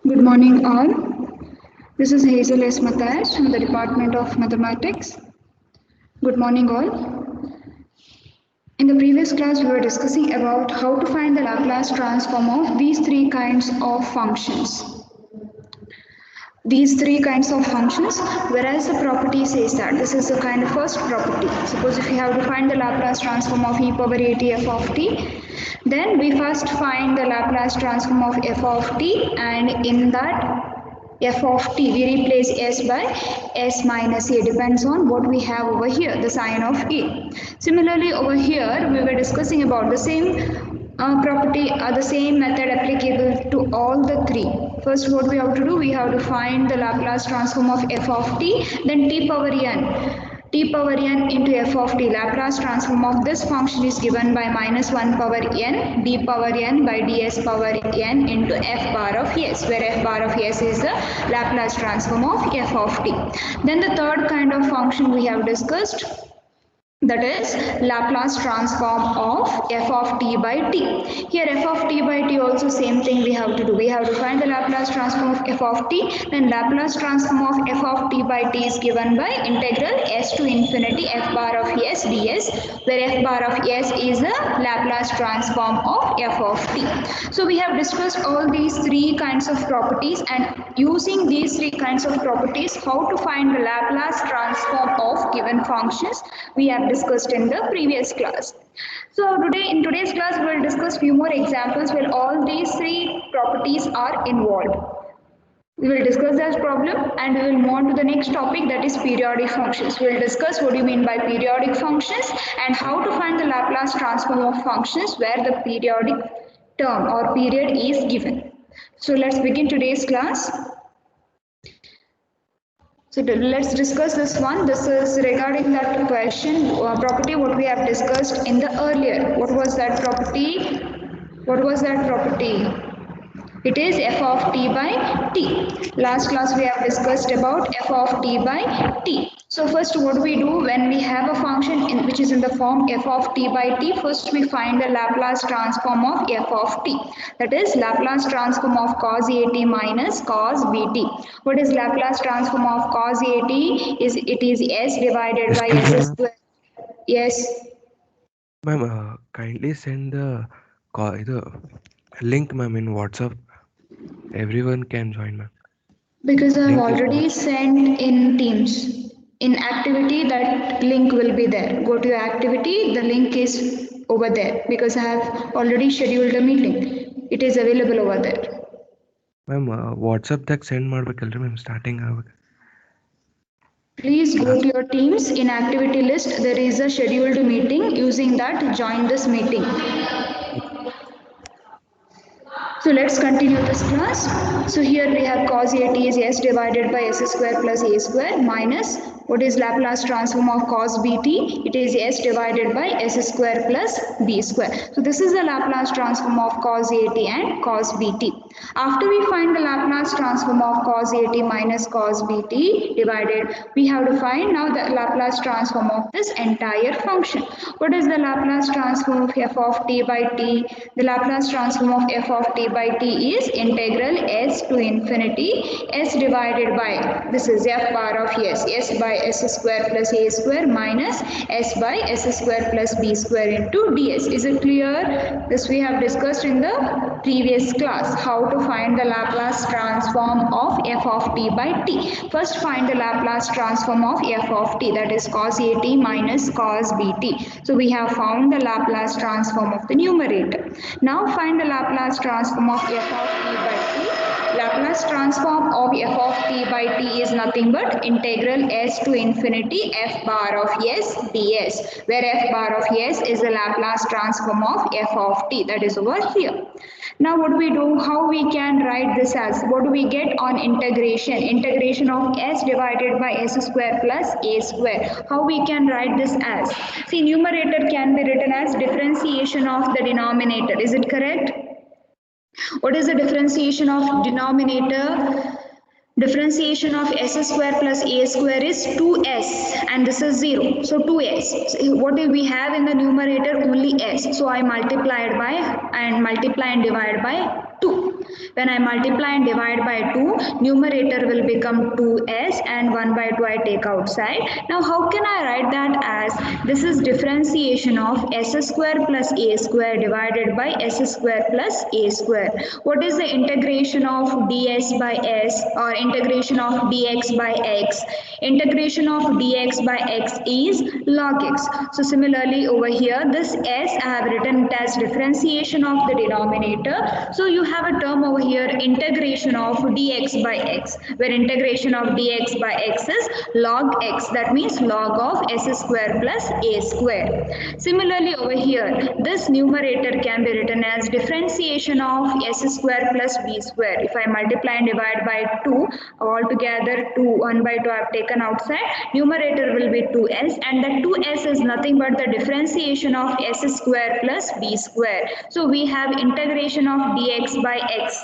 Good morning all. This is Hazel S. Matthias from the Department of Mathematics. Good morning all. In the previous class we were discussing about how to find the Laplace transform of these three kinds of functions. Whereas the property says that this is the kind of first property. Suppose if you have to find the Laplace transform of e power at f of t, then we first find the Laplace transform of f of t, and in that f of t we replace s by s minus a, depends on what we have over here, the sign of a. Similarly over here we were discussing about the same property or the same method applicable to all the three. First what we have to do, we have to find the Laplace transform of f of t, then t power n into f of t. Laplace transform of this function is given by minus 1 power n d power n by ds power n into f bar of s, where f bar of s is the Laplace transform of f of t. Then the third kind of function we have discussed, that is Laplace transform of f of t by t. Here f of t by t also same thing we have to do. We have to find the Laplace transform of f of t, then Laplace transform of f of t by t is given by integral s to infinity f bar of s ds, where f bar of s is the Laplace transform of f of t. So we have discussed all these three kinds of properties, and using these three kinds of properties, how to find the Laplace transform of given functions we have discussed in the previous class. So in today's class we will discuss few more examples where all these three properties are involved. We will discuss that problem and we will move on to the next topic, that is periodic functions. We will discuss what do you mean by periodic functions and how to find the Laplace transform of functions where the periodic term or period is given. So let's begin today's class. So let's discuss this one. This is regarding that question property what we have discussed in the earlier. What was that property? It is f of t by t. Last class we have discussed about f of t by t. So first what we do when we have a function which is in the form f of t by t, first we find the Laplace transform of f of t. That is Laplace transform of cos at minus cos bt. What is Laplace transform of cos at? It is s divided by s square. Yes. Ma'am, kindly send the link, ma'am, in WhatsApp. Everyone can join, ma'am. Because I have Link is already sent in Teams. In activity, that link will be there. Go to your activity, the link is over there because I have already scheduled a meeting. It is available over there. ma'am, WhatsApp ದಾಗ send ಮಾಡ್ಬೇಕಲ್ರಿ ma'am starting ಆಗ್ಬೇಕು. Please go to your Teams. In activity list, there is a scheduled meeting. Using that, join this meeting. So let's continue this class. So here we have cos at is s divided by s square plus a square minus What is Laplace transform of cos bt? It is s divided by s square plus b square. So this is the Laplace transform of cos at and cos bt. After we find the Laplace transform of cos at minus cos bt divided, we have to find now the Laplace transform of this entire function. What is the Laplace transform of f of t by t? The Laplace transform of f of t by t is integral s to infinity s divided by, this is f bar of s by s square plus a square minus s by s square plus b square into ds. Is it clear? This we have discussed in the previous class, how to find the Laplace transform of f of t by t. First find the Laplace transform of f of t, that is cos at minus cos bt. So we have found the Laplace transform of the numerator. Now find the Laplace transform of f of t by t. Laplace transform of f of t by t is nothing but integral s to infinity f bar of s ds, where f bar of s is the Laplace transform of f of t, that is over here. Now what do we do? How we can write this as? What do we get on integration? Integration of s divided by s square plus a square. How we can write this as? See, numerator can be written as differentiation of the denominator. Is it correct? What is the differentiation of denominator? Differentiation of s square plus a square is 2s and this is 0. So 2s. So what do we have in the numerator? Only s. So I multiply and divide by 2. When I multiply and divide by 2, numerator will become 2s and 1 by 2 I take outside. Now how can I write that as? This is differentiation of s square plus a square divided by s square plus a square. What is the integration of ds by s or integration of dx by x? Integration of dx by x is log x. So similarly over here, this s I have written it as differentiation of the denominator. So you have a term over here, integration of dx by x, where integration of dx by x is log x. That means log of s square plus a square. Similarly over here, this numerator can be written as differentiation of s square plus b square. If I multiply and divide by 2, altogether 2, 1 by 2 I have taken outside, numerator will be 2s, and the 2s is nothing but the differentiation of s square plus b square. So we have integration of dx by x.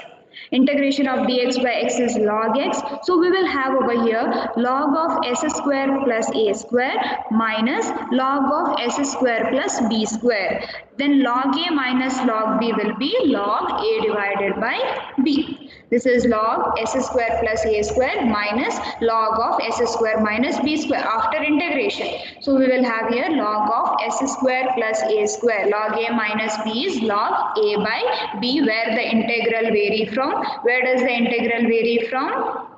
Integration of dx by x is log x. So we will have over here log of s square plus a square minus log of s square plus b square. Then log a minus log b will be log a divided by b. This is log s square plus a square minus log of s square minus b square after integration. So we will have here log of s square plus a square. Log a minus b is log a by b, where the integral vary from. Where does the integral vary from?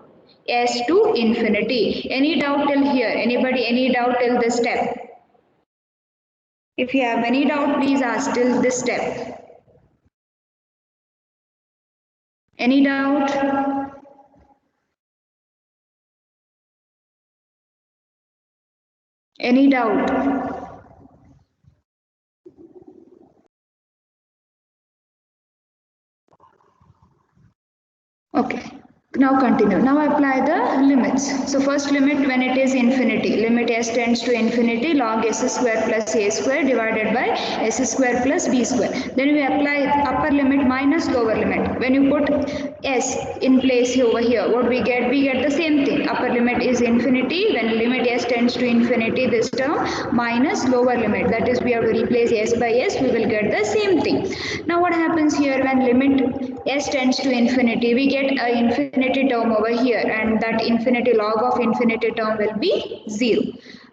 S to infinity. Any doubt till here? Anybody, any doubt till this step? If you have any doubt, please ask till this step. Any doubt? Any doubt? Okay. Now continue. Now apply the limits. So first limit when it is infinity. Limit s tends to infinity, log s square plus a square divided by s square plus b square. Then we apply upper limit minus lower limit. When you put s in place over here, what we get? We get the same thing. Upper limit is infinity. When limit s tends to infinity, this term minus lower limit. That is, we have to replace s by s. We will get the same thing. Now what happens here when limit s tends to infinity? We get an infinity term over here, and that infinity log of infinity term will be 0.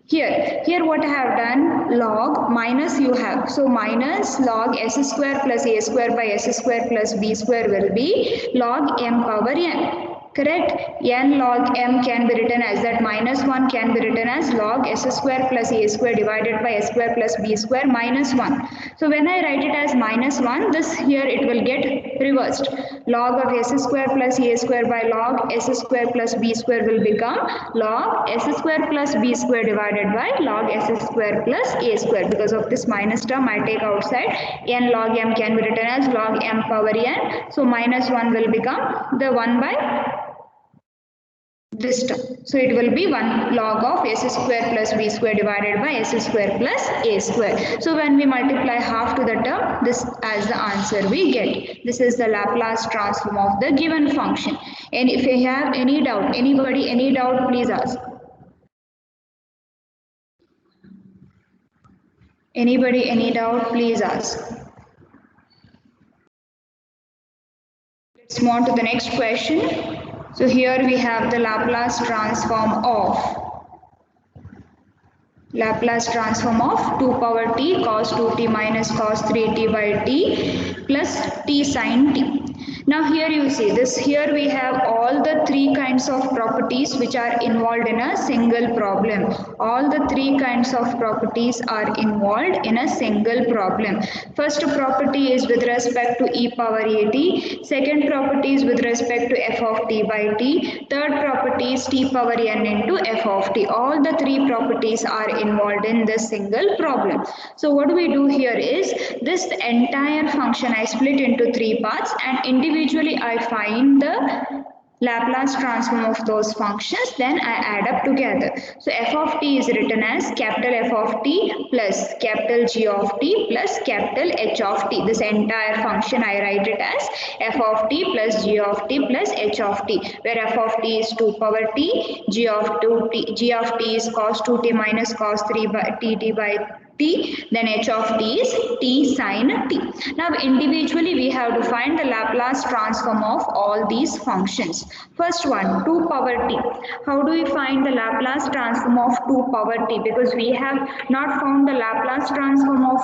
Here what I have done, log minus you have. So minus log s square plus a square by s square plus b square will be log m power n. Correct? N log m can be written as that, minus 1 can be written as log s square plus a square divided by s square plus b square minus 1. So when I write it as minus 1, this here it will get reversed. Log of s square plus a square by log s square plus b square will become log s square plus b square divided by log s square plus a square. Because of this minus term I take outside, n log m can be written as log m power n. So minus 1 will become the 1 by this term. So it will be 1 log of s square plus b square divided by s square plus a square. So when we multiply half to the term, this as the answer we get. This is the Laplace transform of the given function. And if you have any doubt, anybody any doubt, please ask. Anybody any doubt, please ask. Let's move on to the next question. So here we have the Laplace transform of 2 power t cos 2t minus cos 3t by t plus t sin t. Now here you see this, here we have all the three kinds of properties which are involved in a single problem. All the three kinds of properties are involved in a single problem. First property is with respect to e power at. Second property is with respect to f of t by t. Third property is t power n into f of t. All the three properties are involved in this single problem. So what we do here is this entire function I split into three parts and individually I find the Laplace transform of those functions, then I add up together. So f of t is written as capital F of t plus capital G of t plus capital H of t. This entire function I write it as f of t plus G of t plus H of t, where f of t is 2 power t, G of t is cos 2t minus cos 3 by t by t, then h of t is t sin t. Now individually we have to find the Laplace transform of all these functions. First one, 2 power t. How do we find the Laplace transform of 2 power t? Because we have not found the Laplace transform of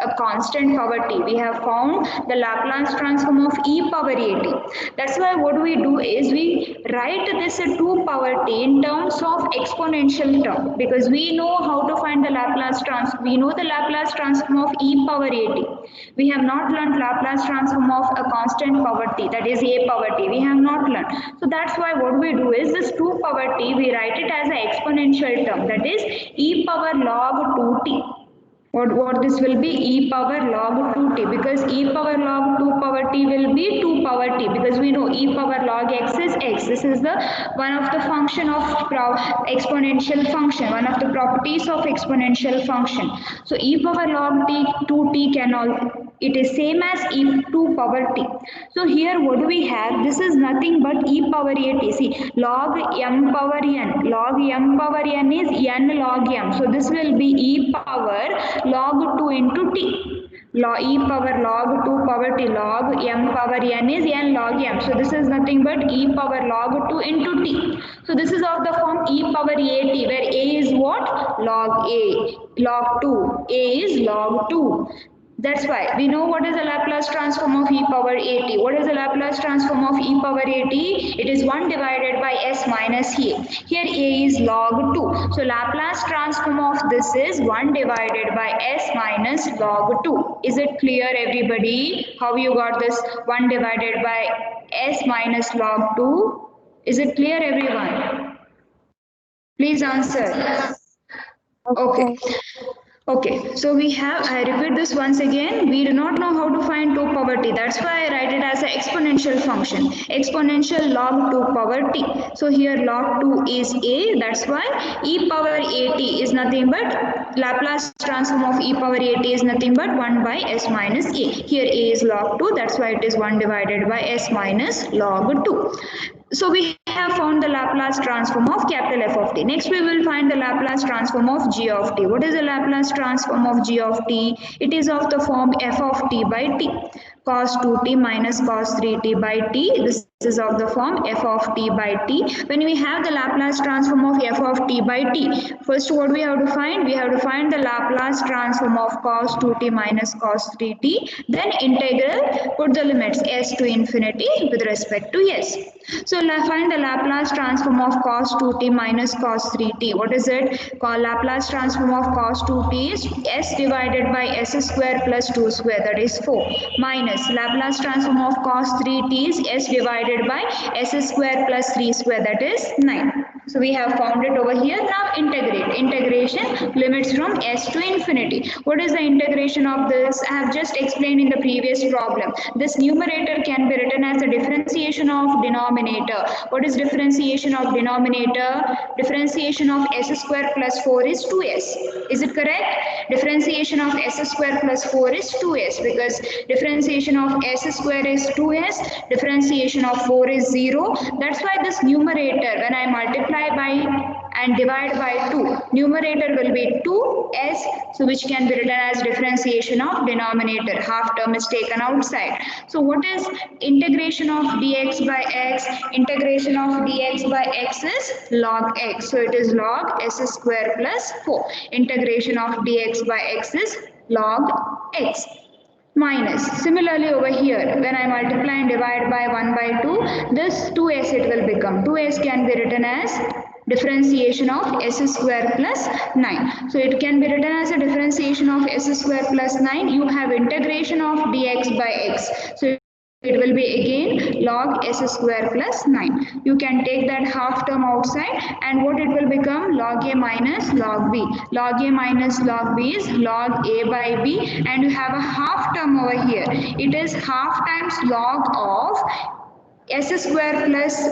a constant power t. We have found the Laplace transform of e power at. That's why what we do is we write this 2 power t in terms of exponential term, because we know how to find the Laplace transform. We know the Laplace transform of e power at. We have not learned Laplace transform of a constant power t, that is a power t. We have not learned. So that's why what we do is this 2 power t, we write it as an exponential term, that is e power log 2t. What this will be e power log 2t, because e power log 2 power t will be 2 power t, because we know e power log x is x. This is the one of the function of exponential function, one of the properties of exponential function. So e power log t 2t can all, it is same as e 2 power t. So here what do we have? This is nothing but e power at. See, log m power n. Log m power n is n log m. So this will be e power log 2 into t. E power log 2 power t, log m power n is n log m. So this is nothing but e power log 2 into t. So this is of the form e power at, where a is what? Log a. Log 2. A is log 2. That's why we know what is the Laplace transform of e power at. What is the Laplace transform of e power at? It is 1 divided by s minus a. Here a is log 2. So Laplace transform of this is 1 divided by s minus log 2. Is it clear, everybody? How you got this 1 divided by s minus log 2? Is it clear, everyone? Please answer. Okay. Okay, so we have, I repeat this once again, we do not know how to find 2 power t. That's why I write it as an exponential function. Exponential log 2 power t. So here log 2 is a, that's why e power at is nothing but, Laplace transform of e power at is nothing but 1 by s minus a. Here a is log 2, that's why it is 1 divided by s minus log 2. So we have found the Laplace transform of capital F of t. Next we will find the Laplace transform of g of t. What is the Laplace transform of g of t? It is of the form f of t by t. Cos 2t minus cos 3t by t. This is of the form f of t by t. When we have the Laplace transform of f of t by t, first what we have to find? We have to find the Laplace transform of cos 2t minus cos 3t. Then integral, put the limits s to infinity with respect to s. So find the Laplace transform of cos 2t minus cos 3t. What is it? Laplace transform of cos 2t is s divided by s square plus 2 square, that is 4, minus Laplace transform of cos 3t is s divided by s square plus 3 square, that is 9. So we have found it over here. Now integrate. Integration, limits from s to infinity. What is the integration of this? I have just explained in the previous problem. This numerator can be written as the differentiation of denominator denominator. What is differentiation of denominator? Differentiation of s square plus 4 is 2s. Is it correct? Differentiation of s square plus 4 is 2s, because differentiation of s square is 2s, differentiation of 4 is 0. That's why this numerator, when I multiply by and divide by 2, numerator will be 2s, so which can be written as differentiation of denominator. Half term is taken outside. So what is integration of dx by x? Integration of dx by x is log x. So it is log s square plus 4. Integration of dx by x is log x. Minus, similarly over here, when I multiply and divide by 1 by 2, this 2s it will become. 2s can be written as differentiation of s square plus 9. So it can be written as a differentiation of s square plus 9. You have integration of dx by x. So it will be again log s square plus 9. You can take that half term outside, and what it will become? Log a minus log b. Log a minus log b is log a by b, and you have a half term over here. It is half times log of s square plus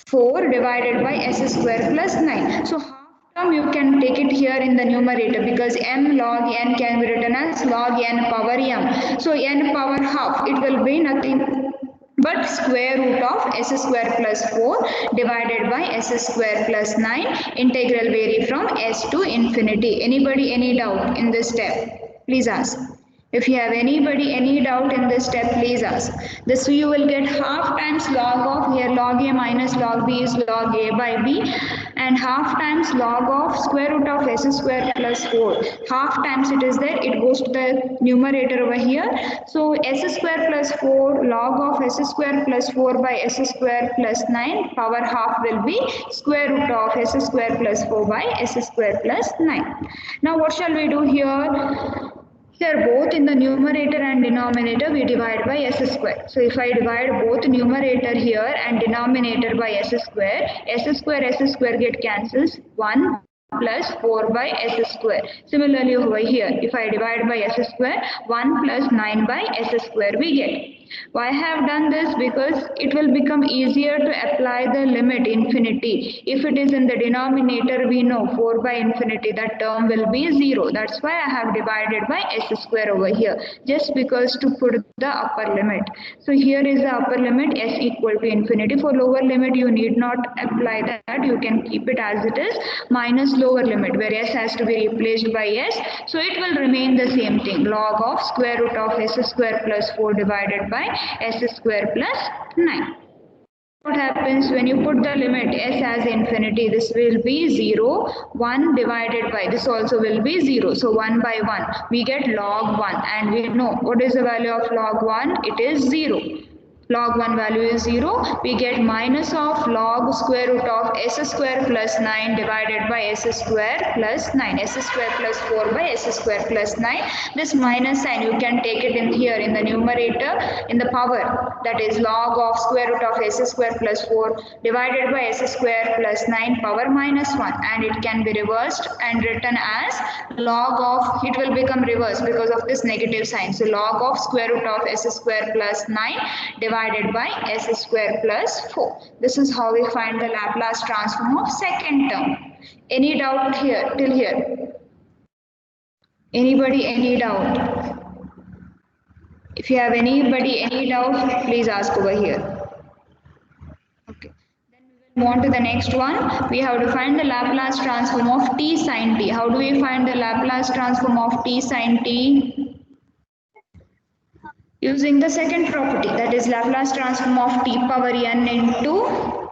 4 divided by s square plus 9. So half term you can take it here in the numerator, because m log n can be written as log n power m. So n power half, it will be nothing but square root of s square plus 4 divided by s square plus 9. Integral vary from s to infinity. Anybody any doubt in this step? Please ask. If you have any doubt in this step, please ask. This you will get half times log of, here log a minus log b is log a by b, and half times log of square root of s square plus 4. Half times it is there, it goes to the numerator over here. So s square plus 4 log of s square plus 4 by s square plus 9 power half will be square root of s square plus 4 by s square plus 9. Now what shall we do here? Here both in the numerator and denominator we divide by s square. So if I divide both numerator here and denominator by s square get cancels. 1 plus 4 by s square. Similarly over here, if I divide by s square, 1 plus 9 by s square we get. Why I have done this? Because it will become easier to apply the limit infinity. If it is in the denominator, we know 4 by infinity, that term will be 0. That's why I have divided by s square over here, just because to put the upper limit. So here is the upper limit, s equal to infinity. For lower limit you need not apply that, you can keep it as it is, minus lower limit where s has to be replaced by s. So it will remain the same thing, log of square root of s square plus 4 divided by s square plus 9. What happens when you put the limit s as infinity? This will be 0. 1 divided by, this also will be 0. So 1 by 1, we get log 1, and we know what is the value of log 1? It is 0. Log 1 value is 0. We get minus of log square root of s square plus 9 divided by s square plus 9. S square plus 4 by s square plus 9. This minus sign you can take it in here in the numerator in the power, that is log of square root of s square plus 4 divided by s square plus 9 power minus 1, and it can be reversed and written as log of, it will become reversed because of this negative sign. So log of square root of s square plus 9 divided by s square plus 4. This is how we find the Laplace transform of second term. Any doubt here till here? Anybody any doubt? If you have any doubt, please ask over here. Okay. Then we will move on to the next one. We have to find the Laplace transform of t sin t. How do we find the Laplace transform of t sin t? Using the second property, that is Laplace transform of t power n into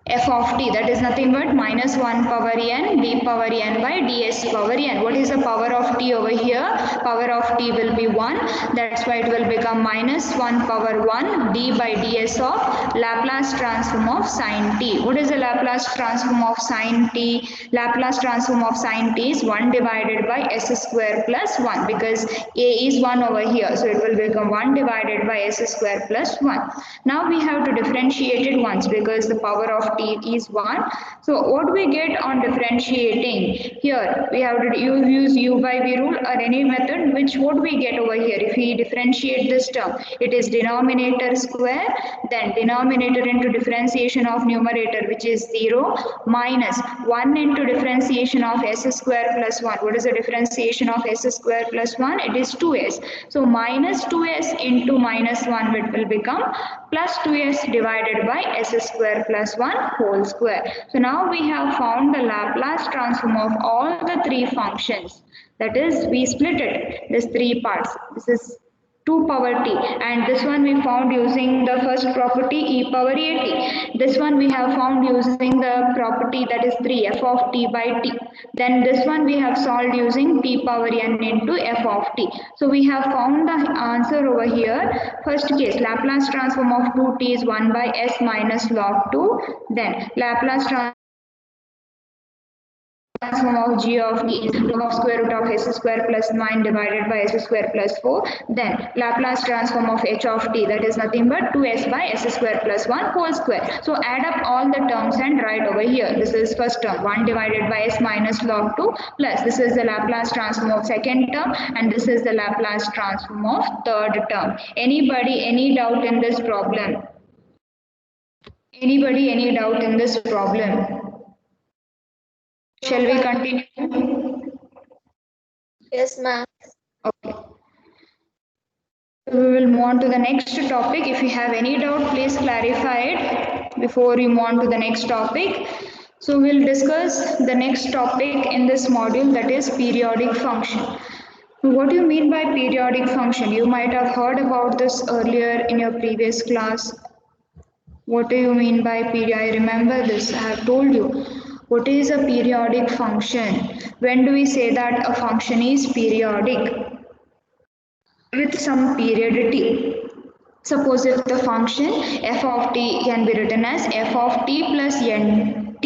f of t, that is nothing but minus 1 power n d power n by ds power n. What is the power of t over here? Power of t will be 1. That's why it will become minus 1 power 1 d by ds of Laplace transform of sin t. What is the Laplace transform of sin t? Laplace transform of sin t is 1 divided by s square plus 1, because a is 1 over here. So it will become 1 divided by s square plus 1. Now we have to differentiate it once, because the power of t is 1. So what we get on differentiating? Here we have to use u by v rule or any method, which what we get over here. If we differentiate this term, it is denominator square, then denominator into differentiation of numerator, which is 0, minus 1 into differentiation of s square plus 1. What is the differentiation of s square plus 1? It is 2s. So minus 2s into minus 1, it will become plus 2s divided by s square plus 1 whole square. So now we have found the Laplace transform of all the three functions. That is, we split it, this three parts. This is 2 power t, and this one we found using the first property e power at. This one we have found using the property that is 3 f of t by t. Then this one we have solved using t power n into f of t. So we have found the answer over here. First case, Laplace transform of 2t is 1 by s minus log 2. Then Laplace transform of g of t is log of square root of s square plus 9 divided by s square plus 4. Then Laplace transform of h of t, that is nothing but 2s by s square plus 1 whole square. So add up all the terms and write over here. This is first term, 1 divided by s minus log 2, plus this is the Laplace transform of second term, and this is the Laplace transform of third term. Anybody, any doubt in this problem? Anybody, any doubt in this problem? Shall we continue? Yes, ma'am. Okay. We will move on to the next topic. If you have any doubt, please clarify it before you move on to the next topic. So we'll discuss the next topic in this module, that is periodic function. What do you mean by periodic function? You might have heard about this earlier in your previous class. What do you mean by period? I remember this. I have told you. What is a periodic function? When do we say that a function is periodic? With some periodicity. Suppose if the function f of t can be written as f of t plus nt.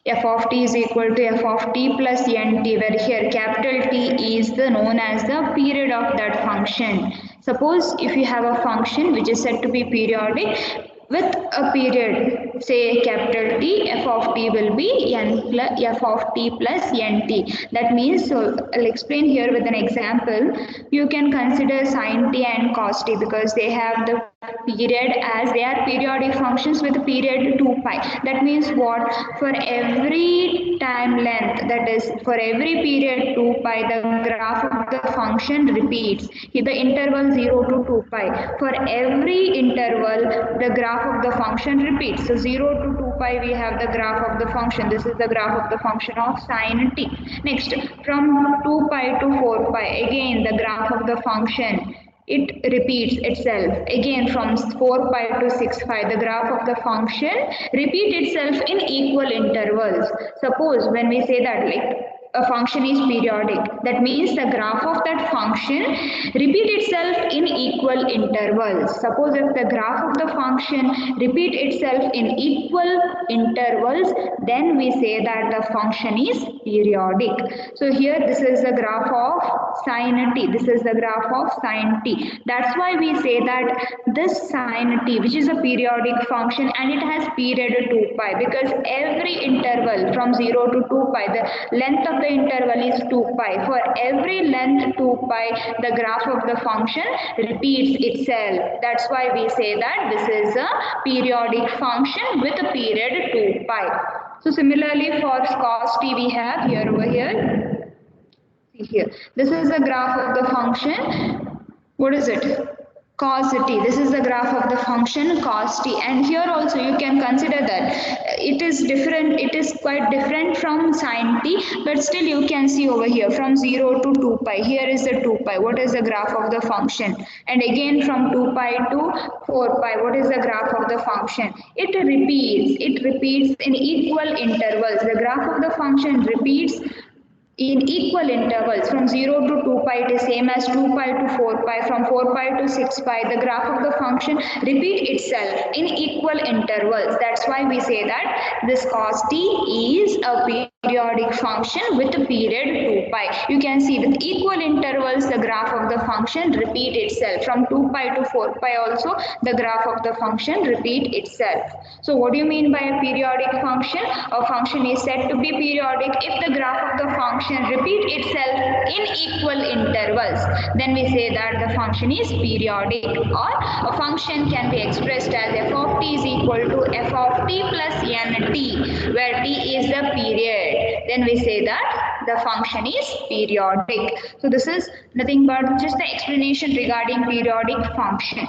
F of t is equal to f of t plus nt, where here capital T is the known as the period of that function. Suppose if you have a function which is said to be periodic with a period, say capital T, f of t will be n plus f of t plus nt. That means, so I'll explain here with an example. You can consider sin t and cos t because they have the period, as they are periodic functions with a period 2 pi. That means what? For every time length, that is for every period 2 pi, the graph of the function repeats. The interval 0 to 2 pi. For every interval, the graph of the function repeats. So 0 to 2 pi we have the graph of the function. This is the graph of the function of sin t. Next, from 2 pi to 4 pi, again the graph of the function, it repeats itself. Again from 4 pi to 6 pi, the graph of the function repeats itself in equal intervals. Suppose when we say that like a function is periodic, that means the graph of that function repeats itself in equal intervals. Suppose if the graph of the function repeats itself in equal intervals, then we say that the function is periodic. So here this is the graph of sin t, this is the graph of sin t. That's why we say that this sin t, which is a periodic function and it has period 2 pi, because every interval from 0 to 2 pi, the length of the interval is 2 pi. For every length 2 pi, the graph of the function repeats itself. That's why we say that this is a periodic function with a period 2 pi. So similarly for cos t we have here over here. See here. This is the graph of the function. What is it? Cos t. This is the graph of the function cos t, and here also you can consider that it is different, it is quite different from sin t, but still you can see over here from 0 to 2 pi, here is the 2 pi, what is the graph of the function, and again from 2 pi to 4 pi, what is the graph of the function? It repeats in equal intervals. The graph of the function repeats in equal intervals. From 0 to 2 pi it is same as 2 pi to 4 pi. From 4 pi to 6 pi, the graph of the function repeats itself in equal intervals. That's why we say that this cos t is a periodic function with a period 2 pi. You can see with equal intervals the graph of the function repeat itself. From 2 pi to 4 pi also the graph of the function repeat itself. So what do you mean by a periodic function? A function is said to be periodic if the graph of the function repeat itself in equal intervals. Then we say that the function is periodic. Or a function can be expressed as f of t is equal to f of t plus nt, where t is the period. Then we say that the function is periodic. So this is nothing but just the explanation regarding periodic function.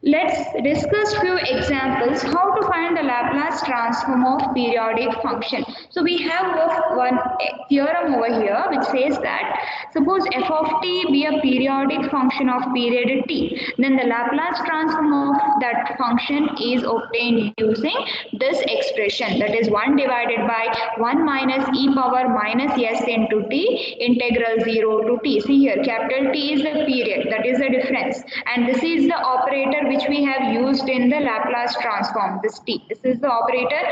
Let's discuss few examples how to find the Laplace transform of periodic function. So we have one theorem over here which says that suppose f of t be a periodic function of period t, then the Laplace transform of that function is obtained using this expression, that is 1 divided by 1 minus e power minus s into t integral 0 to t. See here, capital T is the period, that is the difference, and this is the operator which we have used in the Laplace transform, this t. This is the operator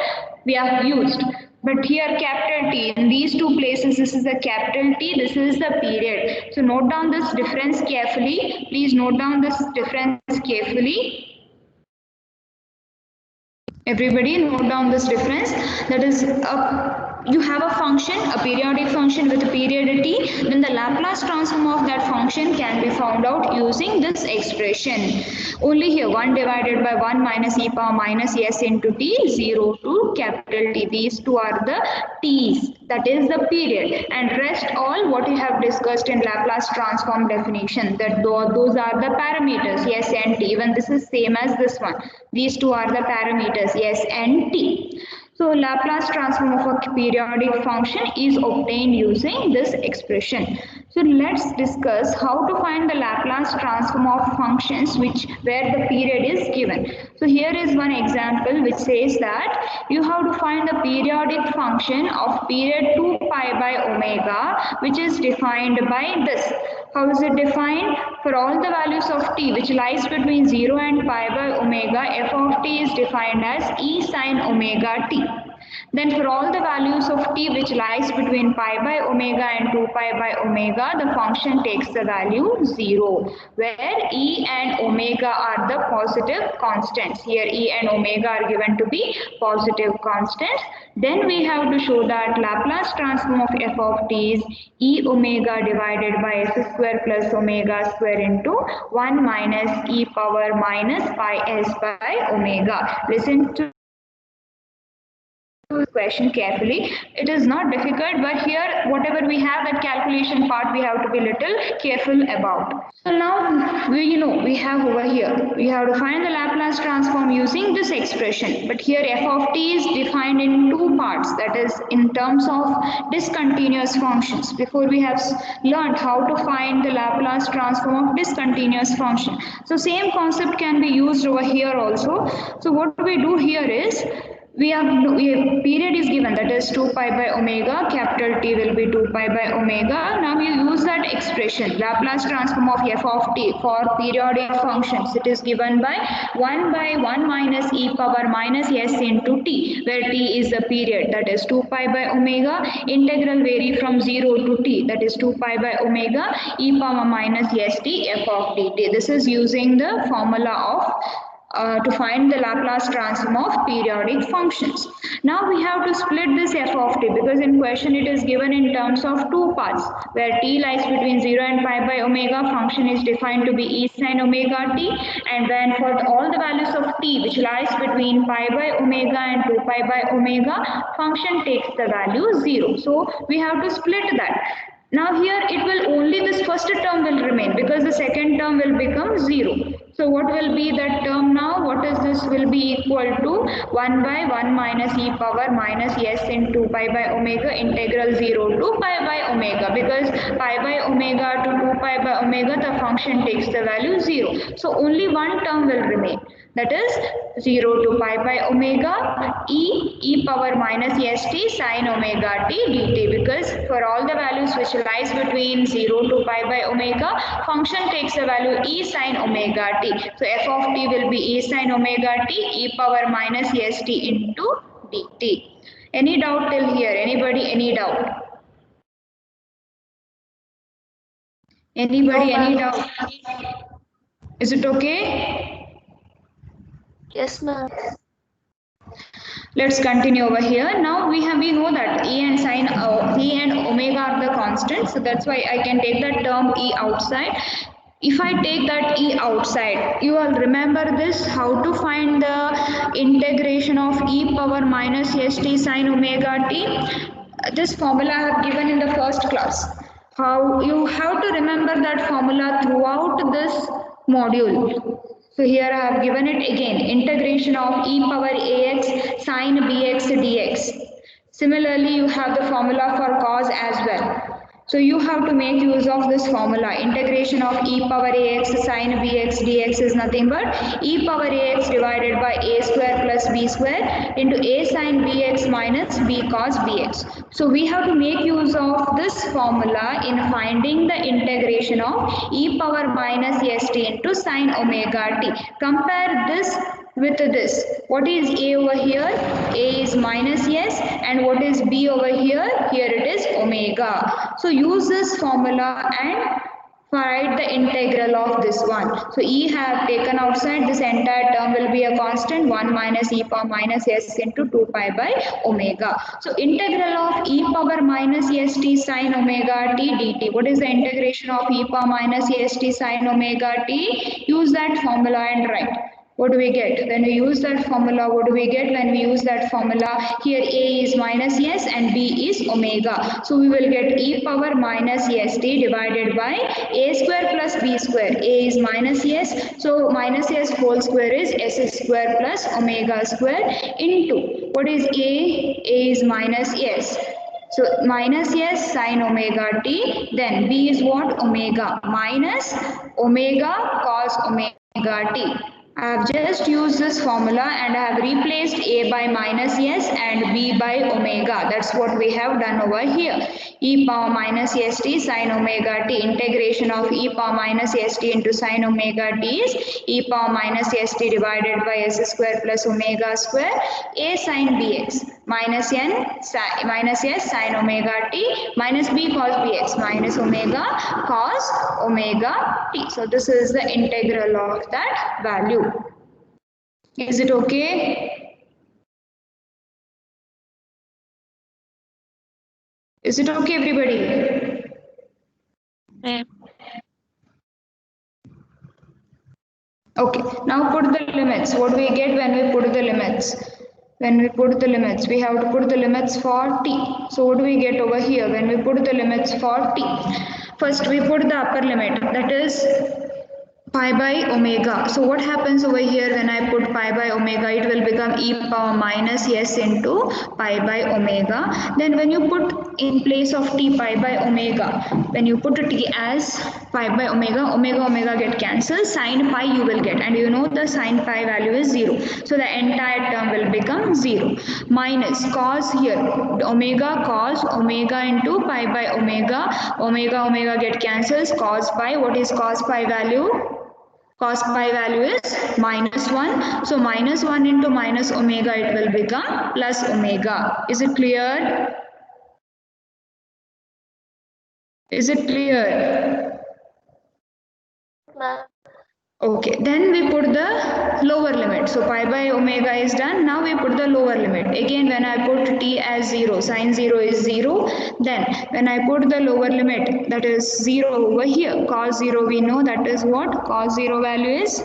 we have used. But here capital T, in these two places this is the capital T, this is the period. So note down this difference carefully. Please note down this difference carefully. Everybody note down this difference. That is, you have a function, a periodic function with a period t, then the Laplace transform of that function can be found out using this expression. Only here 1 divided by 1 minus e power minus s into t, 0 to capital T. These two are the t's, that is the period, and rest all what you have discussed in Laplace transform definition, that those are the parameters, s and t. Even this is same as this one. These two are the parameters, s and t. So Laplace transform of a periodic function is obtained using this expression. So let's discuss how to find the Laplace transform of functions where the period is given. So here is one example which says that you have to find the periodic function of period 2 pi by omega, which is defined by this. How is it defined? For all the values of t which lies between 0 and pi by omega, f of t is defined as e sin omega t. Then for all the values of t which lies between pi by omega and 2 pi by omega, the function takes the value 0, where e and omega are the positive constants. Here e and omega are given to be positive constants. Then we have to show that Laplace transform of f of t is e omega divided by s square plus omega square into 1 minus e power minus pi s by omega. Listen to question carefully. It is not difficult, but here whatever we have, that calculation part we have to be little careful about. So now we have over here, we have to find the Laplace transform using this expression, but here f of t is defined in two parts, that is in terms of discontinuous functions. Before we have learned how to find the Laplace transform of discontinuous function. So same concept can be used over here also. So what we do here is, we have period is given, that is 2 pi by omega, capital T will be 2 pi by omega. Now you use that expression, Laplace transform of f of t for periodic functions. It is given by 1 by 1 minus e power minus s into t, where t is the period, that is 2 pi by omega. Integral vary from 0 to t, that is 2 pi by omega e power minus s t f of dt. This is using the formula of to find the Laplace transform of periodic functions. Now we have to split this f of t, because in question it is given in terms of two parts, where t lies between 0 and pi by omega, function is defined to be e sin omega t, and then for all the values of t which lies between pi by omega and 2 pi by omega, function takes the value 0. So we have to split that. Now here it will only this first term will remain, because the second term will become 0. So what will be that term now? What is this? Will be equal to 1 by 1 minus e power minus s into pi by omega integral 0 to pi by omega, because pi by omega to 2 pi by omega the function takes the value 0. So only one term will remain, that is 0 to pi by omega e power minus st sin omega t dt, because for all the values which lies between 0 to pi by omega, function takes the value e sin omega t. So f of t will be e sin omega t e power minus st into dt. Any doubt till here? Anybody, any doubt? Anybody, No, any ma'am. doubt? Is it okay? Yes, ma'am. Let's continue over here. Now we know that E and sine E and omega are the constants. So that's why I can take that term E outside. If I take that E outside, you all remember this, how to find the integration of e power minus st sine omega t. This formula I have given in the first class. How you have to remember that formula throughout this module. So here I have given it again, integration of e power ax sine bx dx. Similarly, you have the formula for cos as well. So you have to make use of this formula. Integration of e power ax sine bx dx is nothing but e power ax divided by a square plus b square into a sine bx minus b cos bx. So we have to make use of this formula in finding the integration of e power minus st into sine omega t. Compare this with this. What is a over here? A is minus s, and what is b over here? Here it is omega. So use this formula and find the integral of this one. So e have taken outside, this entire term will be a constant 1 minus e power minus s into 2 pi by omega. So integral of e power minus st sine omega t dt. What is the integration of e power minus st sine omega t? Use that formula and write. What do we get? When we use that formula, what do we get when we use that formula? Here a is minus s and b is omega. So we will get e power minus st divided by a square plus b square. A is minus s, so minus s whole square is s square plus omega square into, what is a? A is minus s. So minus s sine omega t, then b is what? Omega minus omega cos omega t. I have just used this formula and I have replaced a by minus s and b by omega. That's what we have done over here. E power minus st sine omega t, integration of e power minus st into sine omega t is e power minus st divided by s square plus omega square a sine bx minus minus s sine omega t minus b cos bx minus omega cos omega t. So this is the integral of that value. Is it okay? Is it okay, everybody? Ma'am. Okay, now put the limits. What we get when we put the limits? When we put the limits, we have to put the limits for t. So what do we get over here when we put the limits for t? First, we put the upper limit, that is pi by omega. So what happens over here when I put pi by omega? It will become e power minus s into pi by omega. Then when you put in place of t pi by omega, when you put t as pi by omega, omega get cancelled, sine pi you will get, and you know the sine pi value is 0. So the entire term will become 0. Minus cos here, omega cos omega into pi by omega, omega get cancels, cos pi. What is cos pi value? Cos pi value is minus 1. So minus 1 into minus omega, it will become plus omega. Is it clear? Is it clear? Ma'am. Okay, then we put the lower limit. So pi by omega is done. Now we put the lower limit. Again, when I put t as 0, sine 0 is 0. Then when I put the lower limit, that is 0 over here. Cos 0, we know that is what? Cos 0 value is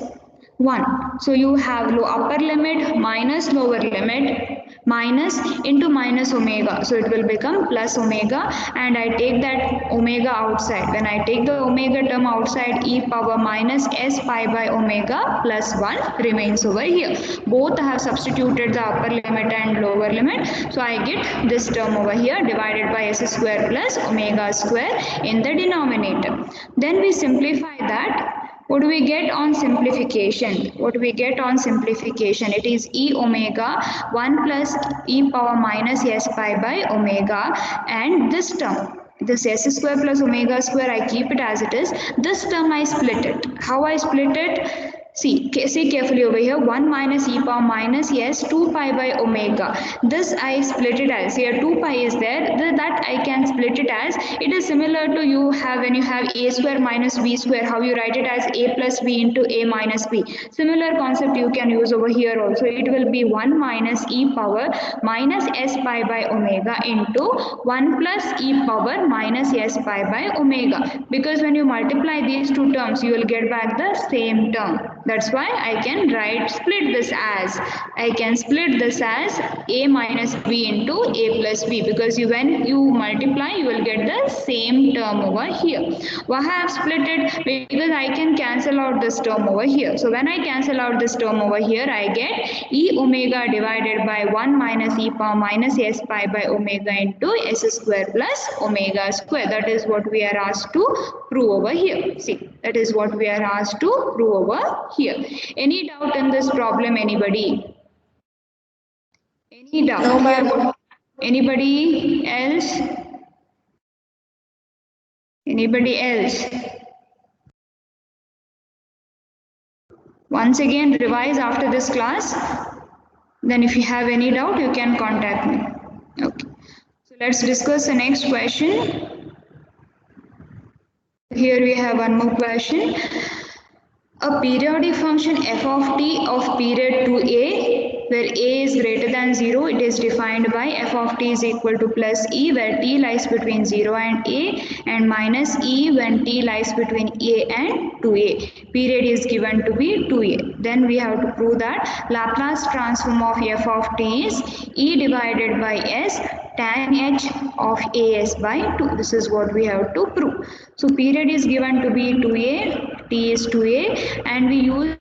1. So you have upper limit minus lower limit minus into minus omega. So it will become plus omega, and I take that omega outside. When I take the omega term outside, e power minus s pi by omega plus 1 remains over here. Both have substituted the upper limit and lower limit. So I get this term over here divided by s square plus omega square in the denominator. Then we simplify that. What do we get on simplification? What do we get on simplification? It is e omega 1 plus e power minus s pi by omega, and this term, this s square plus omega square, I keep it as it is. This term I split it. How I split it? See carefully over here. 1 minus e power minus s 2 pi by omega. This I split it as, here 2 pi is there, that I can split it as, it is similar to you have when you have a square minus b square, how you write it as a plus b into a minus b. Similar concept you can use over here also. It will be 1 minus e power minus s pi by omega into 1 plus e power minus s pi by omega. Because when you multiply these two terms, you will get back the same term. That's why I can split this as a minus b into a plus b, because when you multiply you will get the same term over here. Why I have split it? Because I can cancel out this term over here. So when I cancel out this term over here, I get e omega divided by 1 minus e power minus s pi by omega into s square plus omega square. That is what we are asked to prove over here. See, that is what we are asked to prove over here. Any doubt in this problem, anybody? Any doubt? No, ma'am. Anybody else? Anybody else? Once again, revise after this class. Then if you have any doubt, you can contact me. Okay. So let's discuss the next question. Here we have one more question. A periodic function f of t of period 2a, where a is greater than 0, it is defined by f of t is equal to plus e, where t lies between 0 and a, and minus e when t lies between a and 2a. Period is given to be 2a. Then we have to prove that Laplace transform of f of t is e divided by s tan h of as by 2. This is what we have to prove. So period is given to be 2a, t is 2a, and we use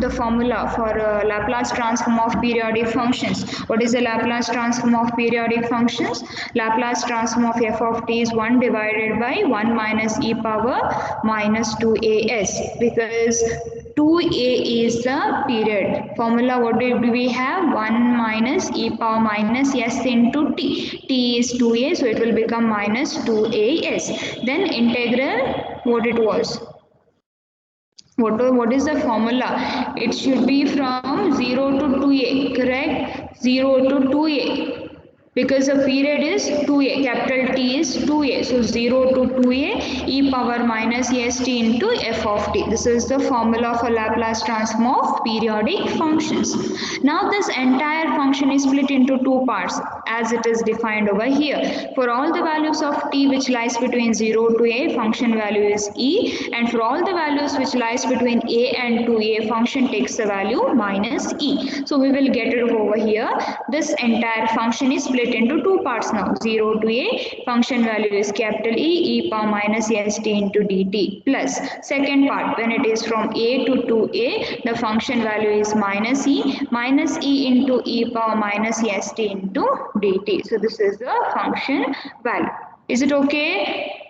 the formula for Laplace transform of periodic functions. What is the Laplace transform of periodic functions? Laplace transform of f of t is 1 divided by 1 minus e power minus 2as, because 2a is the period. Formula, what do we have? 1 minus e power minus s into t. T is 2a, so it will become minus 2as. Then integral, what it was? What is the formula? It should be from 0 to 2a, correct? 0 to 2a. Because the period is 2a, capital T is 2a. So 0 to 2a e power minus st into f of t. This is the formula for Laplace transform of periodic functions. Now this entire function is split into two parts as it is defined over here. For all the values of t which lies between 0 to a, function value is e, and for all the values which lies between a and 2a, function takes the value minus e. So we will get it over here. This entire function is split into two parts now. 0 to a, function value is capital E power minus st into dt, plus second part, when it is from a to 2a, the function value is minus e into e power minus st into dt. So this is the function value. Is it okay?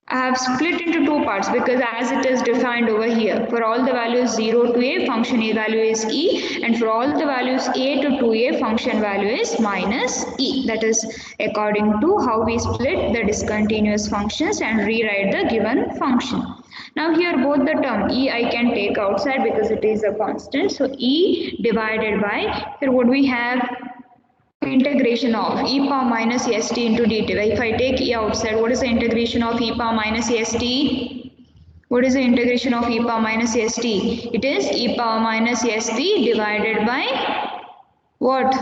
I have split into two parts because as it is defined over here, for all the values 0 to a, function value is e, and for all the values a to 2a, function value is minus e. That is according to how we split the discontinuous functions and rewrite the given function. Now here both the term e I can take outside because it is a constant. So e divided by, here what we have, integration of e power minus st into dt. If I take e outside, what is the integration of e power minus st? What is the integration of e power minus st? It is e power minus st divided by what?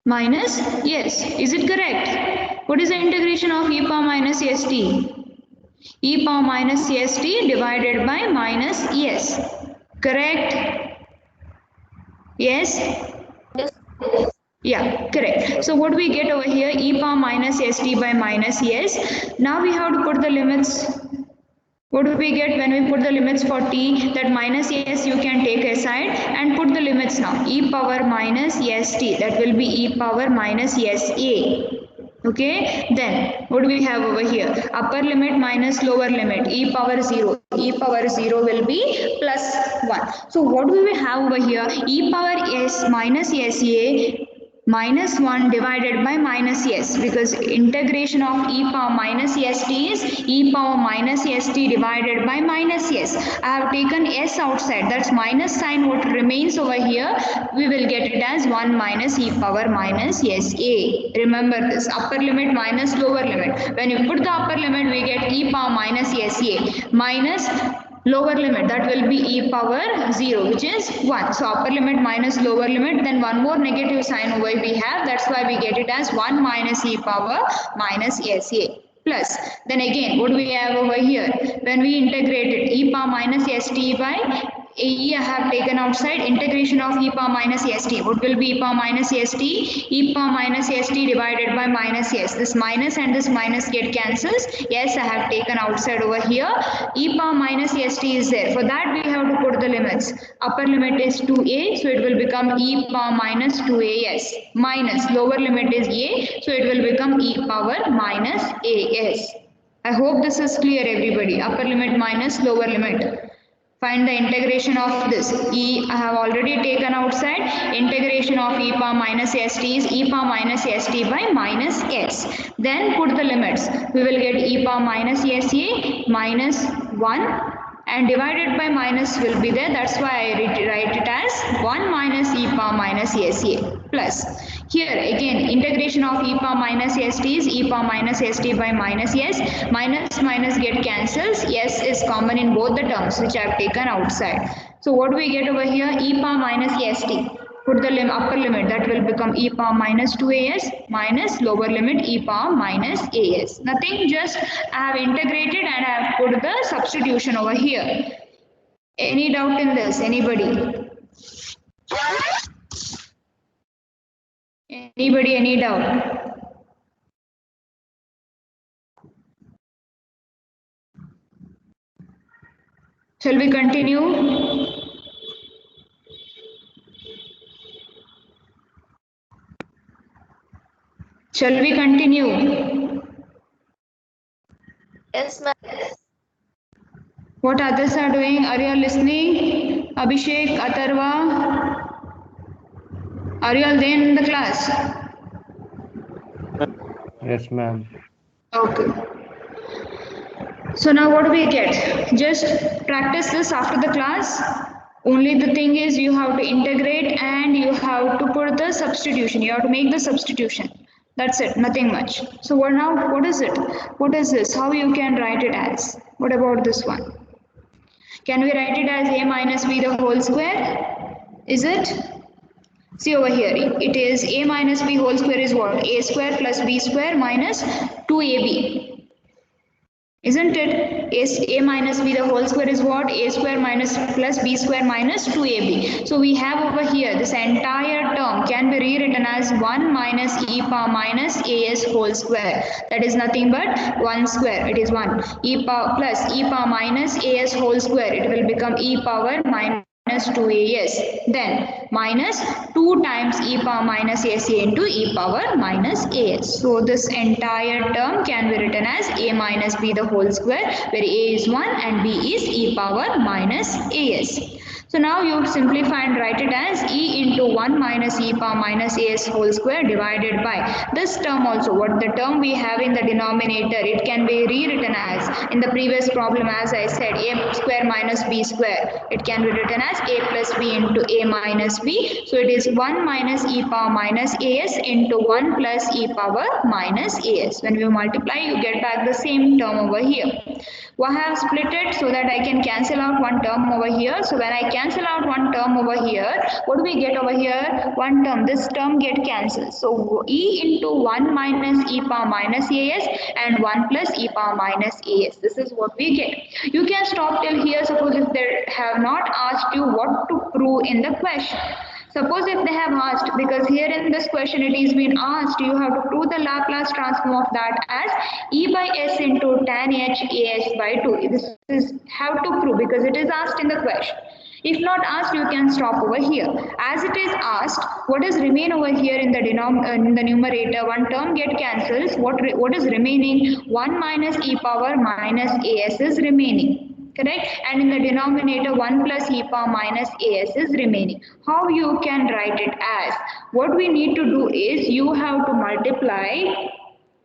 Minus, yes. Is it correct? What is the integration of e power minus st? E power minus st divided by minus s. Correct? Yes? Yeah, correct. So what we get over here, e power minus st by minus s. Now we have to put the limits. What do we get when we put the limits for t? That minus s you can take aside and put the limits now. E power minus st, that will be e power minus sa. Okay, then what do we have over here? Upper limit minus lower limit, e power 0. E power 0 will be plus 1. So what do we have over here? E power s minus sa minus 1 divided by minus s, because integration of e power minus st is e power minus st divided by minus s. I have taken s outside, that's minus sign what remains over here, we will get it as 1 minus e power minus sa. Remember this, upper limit minus lower limit. When you put the upper limit, we get e power minus sa minus lower limit, that will be e power 0, which is 1. So upper limit minus lower limit, then one more negative sign over we have, that's why we get it as 1 minus e power minus sa plus. Then again, what do we have over here? When we integrated e power minus st by I have taken outside, integration of e power minus st. What will be e power minus st? E power minus st divided by minus s. This minus and this minus get cancels. Yes, I have taken outside over here. E power minus st is there. For that we have to put the limits. Upper limit is 2a, so it will become e power minus 2as. Minus lower limit is a, so it will become e power minus as. I hope this is clear, everybody. Upper limit minus lower limit. Find the integration of this. E I have already taken outside. Integration of e power minus st is e power minus st by minus s. Then put the limits. We will get e power minus sa minus 1 and divided by minus will be there. That's why I write it as 1 minus e power minus sa plus. Here again, integration of e power minus st is e power minus st by minus s. Minus minus get cancels. S is common in both the terms which I have taken outside. So what do we get over here? E power minus st. Put the upper limit, that will become e power minus 2as minus lower limit e power minus as. Nothing, just I have integrated and I have put the substitution over here. Any doubt in this? Anybody? Anybody, any doubt? Shall we continue? Shall we continue? Yes, ma'am. What others are doing? Are you all listening? Abhishek, Atharva? Are you all there in the class? Yes, ma'am. Okay. So now what do we get? Just practice this after the class. Only the thing is you have to integrate and you have to put the substitution. You have to make the substitution. That's it, nothing much. So what is it? What is this? How you can write it as? What about this one? Can we write it as a minus b the whole square? Is it? See over here, it is a minus b whole square is what? A square plus b square minus 2ab. Isn't it? A minus b the whole square is what? A square minus plus b square minus 2ab. So we have over here this entire term can be rewritten as 1 minus e power minus as whole square. That is nothing but 1 square. It is 1. E power plus e power minus as whole square. It will become e power minus 2as. Then minus 2 times e power minus sa into e power minus as. So this entire term can be written as a minus b the whole square, where a is 1 and b is e power minus as. So now you simplify and write it as e into 1 minus e power minus as whole square divided by this term also. What the term we have in the denominator, it can be rewritten as, in the previous problem as I said, a square minus b square. It can be written as a plus b into a minus b. So it is 1 minus e power minus as into 1 plus e power minus as. When we multiply, you get back the same term over here. I have split it so that I can cancel out one term over here. So when I cancel out one term over here, what do we get over here? One term, this term get cancelled. So e into 1 minus e power minus as and 1 plus e power minus as. This is what we get. You can stop till here, suppose if they have not asked you what to prove in the question. Suppose if they have asked, because here in this question it is been asked, you have to prove the Laplace transform of that as e by s into tan h as by 2. This is how to prove because it is asked in the question. If not asked, you can stop over here. As it is asked, what is remain over here in the numerator? One term get cancels. What is remaining? 1 minus e power minus as is remaining. correct? And in the denominator 1 plus e power minus as is remaining. How you can write it as? What we need to do is you have to multiply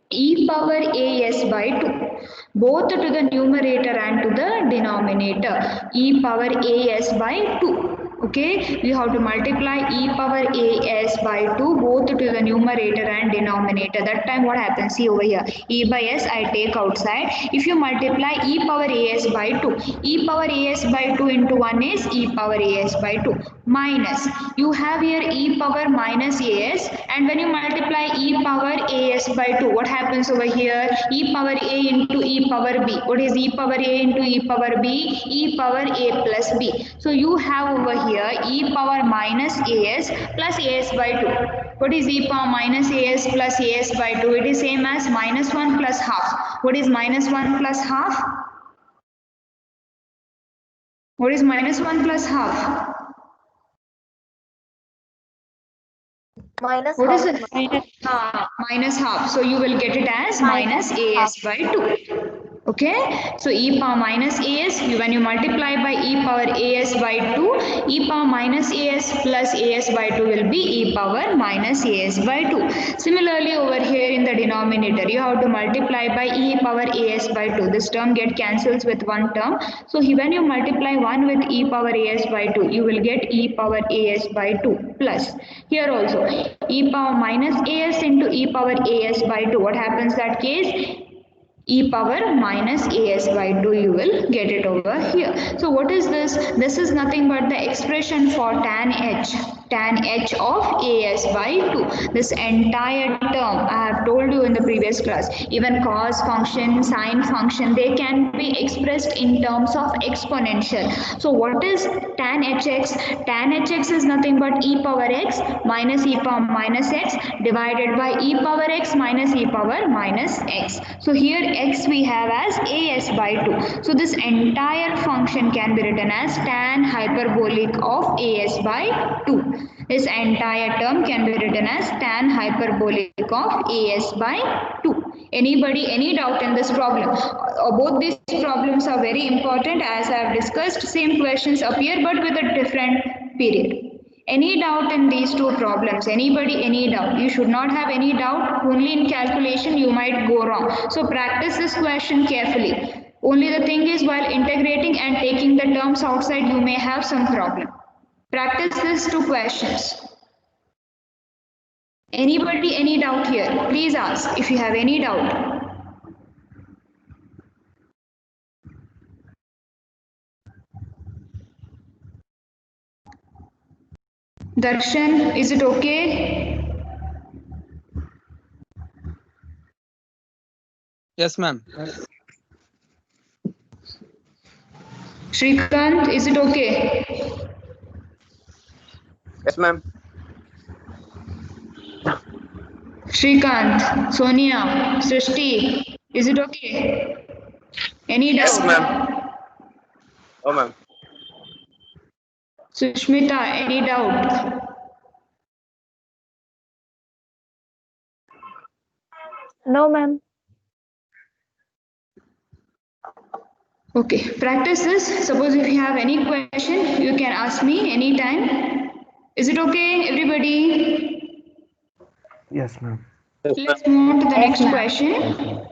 e power as by 2 both to the numerator and to the denominator. E power as by 2. Okay, we have to multiply e power as by 2 both to the numerator and denominator. That time what happens? See over here, e by s I take outside. If you multiply e power as by 2, e power as by 2 into 1 is e power as by 2 minus, you have here e power minus as, and when you multiply e power as by 2, what happens over here? E power a into e power b. What is e power a into e power b? E power a plus b. So you have over here e power minus as plus as by 2. What is e power minus as plus as by 2? It is same as minus 1 plus half. What is minus 1 plus half? What is minus 1 plus half? Minus What is half. it? Minus half. So you will get it as minus as by 2. Okay, so e power minus as, when you multiply by e power as by 2, e power minus as plus as by 2 will be e power minus as by 2. Similarly over here in the denominator, you have to multiply by e power as by 2. This term get cancels with one term. So when you multiply 1 with e power as by 2, you will get e power as by 2 plus. Here also, e power minus as into e power as by 2. What happens that case? E power minus as by 2, you will get it over here. So what is this? This is nothing but the expression for tan h of as by 2. This entire term I have told you in the previous class, even cos function, sine function, they can be expressed in terms of exponential. So what is tan hx? Tan hx is nothing but e power x minus e power minus x divided by e power x minus e power minus x. So here x we have as by 2. So this entire function can be written as tan hyperbolic of as by 2. This entire term can be written as tan hyperbolic of as by 2. Anybody, any doubt in this problem? Both these problems are very important. As I have discussed, same questions appear but with a different period. Any doubt in these two problems? Anybody, any doubt? You should not have any doubt. Only in calculation you might go wrong. So practice this question carefully. Only the thing is, while integrating and taking the terms outside, you may have some problem. Practice these two questions. Anybody, any doubt here? Please ask if you have any doubt. Darshan, is it okay? Yes, ma'am. Shrikant, is it okay? Yes, ma'am. Shrikant, Sonia, Srishti, is it okay? Any doubt? Yes, ma'am. Oh, ma'am. Sushmita, any doubt? No, ma'am. Okay, practice this. Suppose if you have any question, you can ask me anytime. Is it okay, everybody? Yes, ma'am. Yes, ma'am. Let's move on to the next question. Yes, ma'am.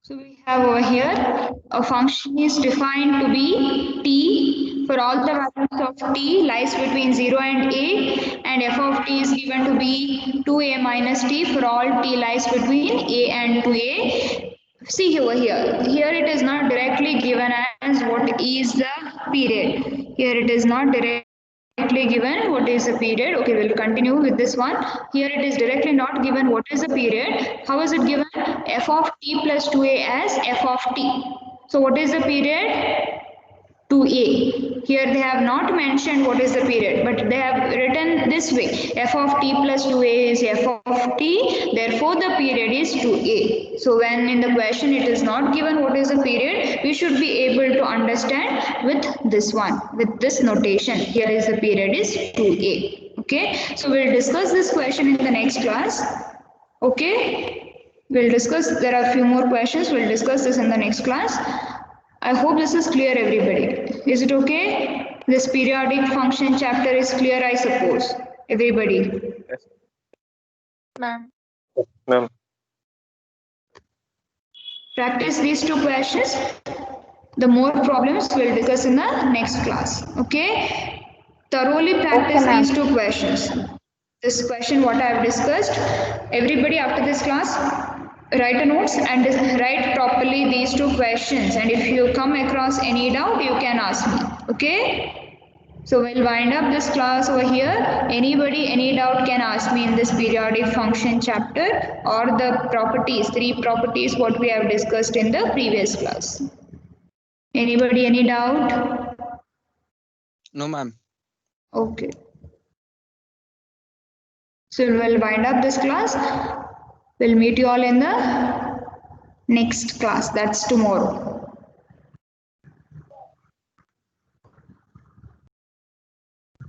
So we have over here a function is defined to be t for all the values of t lies between 0 and a, and f of t is given to be 2a minus t for all t lies between a and 2a. See over here. Here it is not directly given as what is the period. Here it is not directly given what is the period. Okay, we'll continue with this one. Here it is directly not given what is the period. How is it given? F of t plus 2a as f of t. So what is the period? 2a. Here they have not mentioned what is the period, but they have written this way: f of t plus 2a is f of t, therefore the period is 2a. So when in the question it is not given what is the period, we should be able to understand with this one, with this notation. Here is the period is 2a. Okay, so we'll discuss this question in the next class. Okay. We'll discuss, there are a few more questions. We'll discuss this in the next class. I hope this is clear, everybody. Is it okay? This periodic function chapter is clear, I suppose. Everybody. Yes. Ma'am. Ma'am. Practice these two questions. The more problems we'll discuss in the next class. Okay? Thoroughly practice Okay, ma'am. these two questions. This question, what I have discussed. Everybody after this class, write a notes and write properly these two questions. And if you come across any doubt, you can ask me. Okay? So we'll wind up this class over here. Anybody, any doubt can ask me in this periodic function chapter or the properties, 3 properties what we have discussed in the previous class. Anybody, any doubt? No, ma'am. Okay. So we'll wind up this class. We'll meet you all in the next class. That's tomorrow.